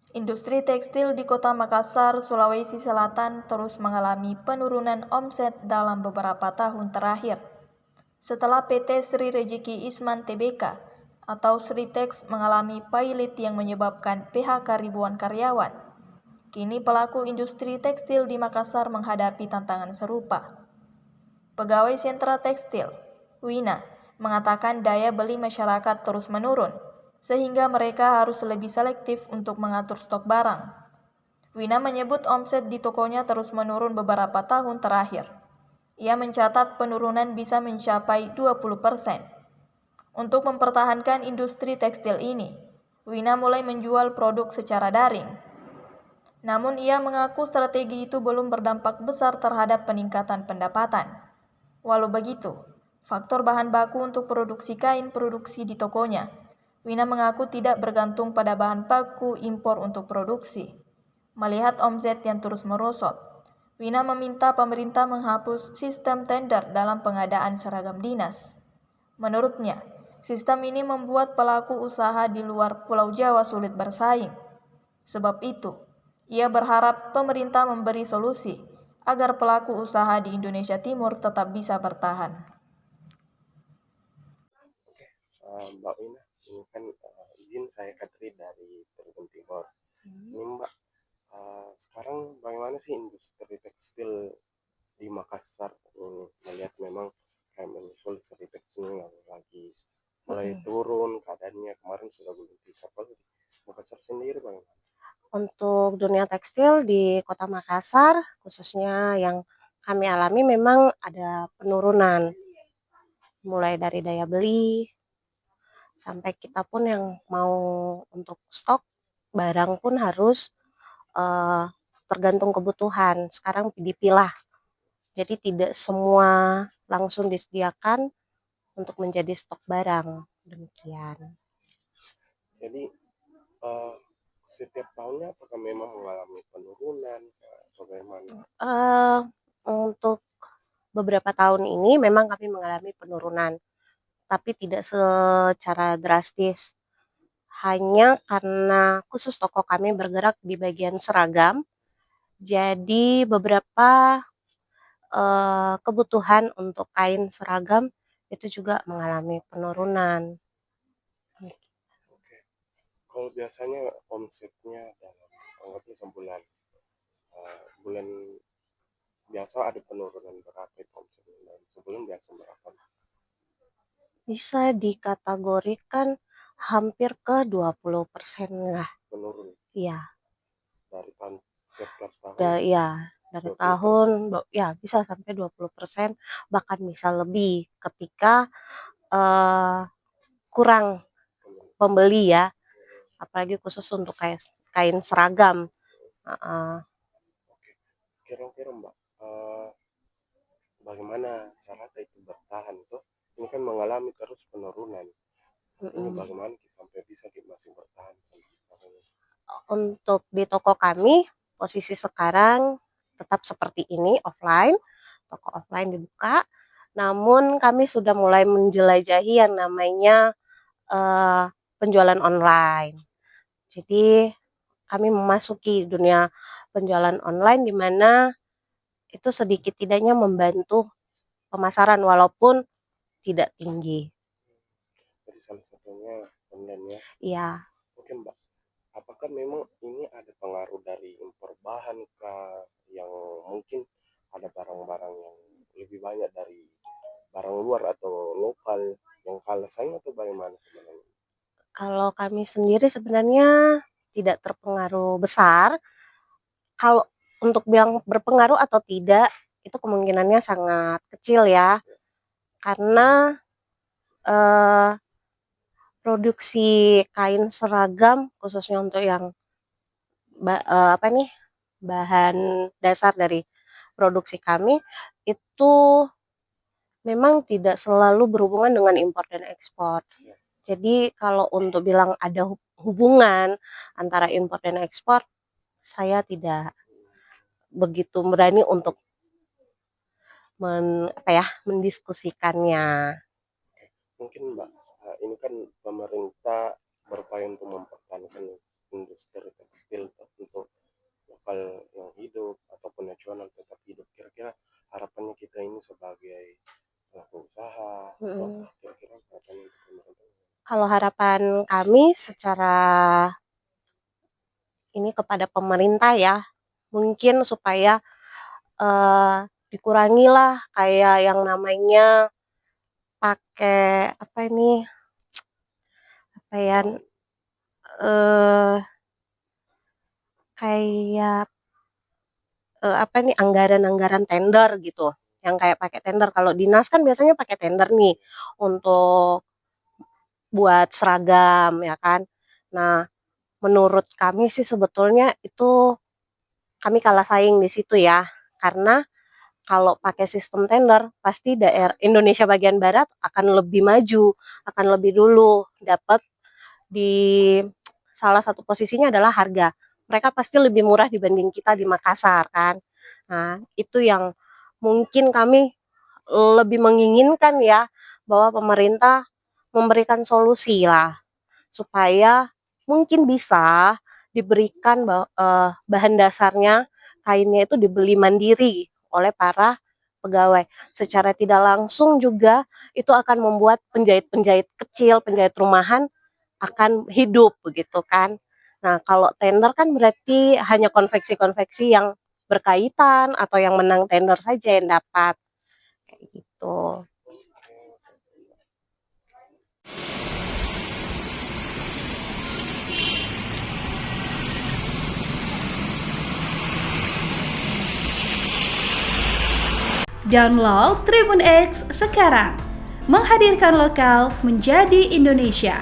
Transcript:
Industri tekstil di Kota Makassar, Sulawesi Selatan terus mengalami penurunan omset dalam beberapa tahun terakhir. Setelah PT Sri Rejeki Isman Tbk atau Sritex mengalami pilot yang menyebabkan PHK ribuan karyawan, kini pelaku industri tekstil di Makassar menghadapi tantangan serupa. Pegawai sentra tekstil, Wina, mengatakan daya beli masyarakat terus menurun, sehingga mereka harus lebih selektif untuk mengatur stok barang. Wina menyebut omset di tokonya terus menurun beberapa tahun terakhir. Ia mencatat penurunan bisa mencapai 20%. Untuk mempertahankan industri tekstil ini, Wina mulai menjual produk secara daring. Namun ia mengaku strategi itu belum berdampak besar terhadap peningkatan pendapatan. Walau begitu, faktor bahan baku untuk produksi kain produksi di tokonya, Wina mengaku tidak bergantung pada bahan baku impor untuk produksi. Melihat omset yang terus merosot, Wina meminta pemerintah menghapus sistem tender dalam pengadaan seragam dinas. Menurutnya, sistem ini membuat pelaku usaha di luar Pulau Jawa sulit bersaing. Sebab itu, ia berharap pemerintah memberi solusi agar pelaku usaha di Indonesia Timur tetap bisa bertahan. Mbak Wina, ini kan izin saya Katri dari Cirebon Timur. Ini Mbak, sekarang bagaimana sih industri tekstil di Makassar ini? Melihat memang kayak menyusul Sritex ini lagi mulai turun keadaannya, kemarin sudah belum bisa. Kalau di Makassar sendiri bagaimana? Untuk dunia tekstil di Kota Makassar, khususnya yang kami alami memang ada penurunan, mulai dari daya beli, sampai kita pun yang mau untuk stok barang pun harus tergantung kebutuhan. Sekarang dipilah, jadi tidak semua langsung disediakan untuk menjadi stok barang. Demikian. Jadi eh, setiap tahunnya apakah memang mengalami penurunan? Bagaimana? Untuk beberapa tahun ini memang kami mengalami penurunan, tapi tidak secara drastis. Hanya karena khusus toko kami bergerak di bagian seragam, jadi beberapa kebutuhan untuk kain seragam itu juga mengalami penurunan. Oke. Kalau biasanya omsetnya dalam anggapnya sebulan, bulan biasa ada penurunan berapa itu omsetnya dan sebelum biasa berapa? Bisa dikategorikan hampir ke 20% lah. Menurun Iya, dari tahun setiap tahun iya, dari 20%. tahun ya bisa sampai 20%, bahkan bisa lebih ketika eh, kurang pembeli ya, apalagi khusus untuk kain seragam. Oke, kira-kira Mbak, bagaimana cara itu bertahan tuh? Ini kan mengalami terus penurunan. Ini bagaimana kita sampai bisa kita masih bertahan sampai sekarang ini? Untuk di toko kami, posisi sekarang tetap seperti ini, offline, toko offline dibuka, namun kami sudah mulai menjelajahi yang namanya penjualan online. Jadi kami memasuki dunia penjualan online di mana itu sedikit tidaknya membantu pemasaran walaupun tidak tinggi. Jadi salah satunya online ya. Iya, Oke Mbak, apakah memang ini ada pengaruh dari impor bahan kah yang mungkin ada barang-barang yang lebih banyak dari barang luar atau lokal yang kalah saing atau bagaimana sebenarnya? kalau kami sendiri sebenarnya tidak terpengaruh besar. Kalau untuk bilang berpengaruh atau tidak, itu kemungkinannya sangat kecil ya, karena eh, produksi kain seragam khususnya untuk yang apa nih bahan dasar dari produksi kami itu memang tidak selalu berhubungan dengan impor dan ekspor. Jadi kalau untuk bilang ada hubungan antara impor dan ekspor, saya tidak begitu berani untuk mendiskusikannya. Mungkin Mbak, ini kan pemerintah berupaya untuk mempertahankan industri tekstil Kalau harapan kami secara ini kepada pemerintah ya, mungkin supaya dikurangilah kayak yang namanya pakai apa ini, apa ya, kayak, apa nih, anggaran-anggaran tender gitu, yang kayak pakai tender. Kalau dinas kan biasanya pakai tender nih untuk buat seragam ya kan. Nah, menurut kami sih sebetulnya itu kami kalah saing di situ ya, karena kalau pakai sistem tender pasti Indonesia bagian barat akan lebih maju, akan lebih dulu dapat di salah satu posisinya adalah harga. Mereka pasti lebih murah dibanding kita di Makassar kan. Nah, itu yang mungkin kami lebih menginginkan ya, bahwa pemerintah memberikan solusi lah supaya mungkin bisa diberikan bahan dasarnya, kainnya itu dibeli mandiri oleh para pegawai. Secara tidak langsung juga itu akan membuat penjahit-penjahit kecil, penjahit rumahan akan hidup begitu kan. Nah, kalau tender kan berarti hanya konveksi-konveksi yang berkaitan atau yang menang tender saja yang dapat, kayak gitu. Download Tribun X sekarang, menghadirkan lokal menjadi Indonesia.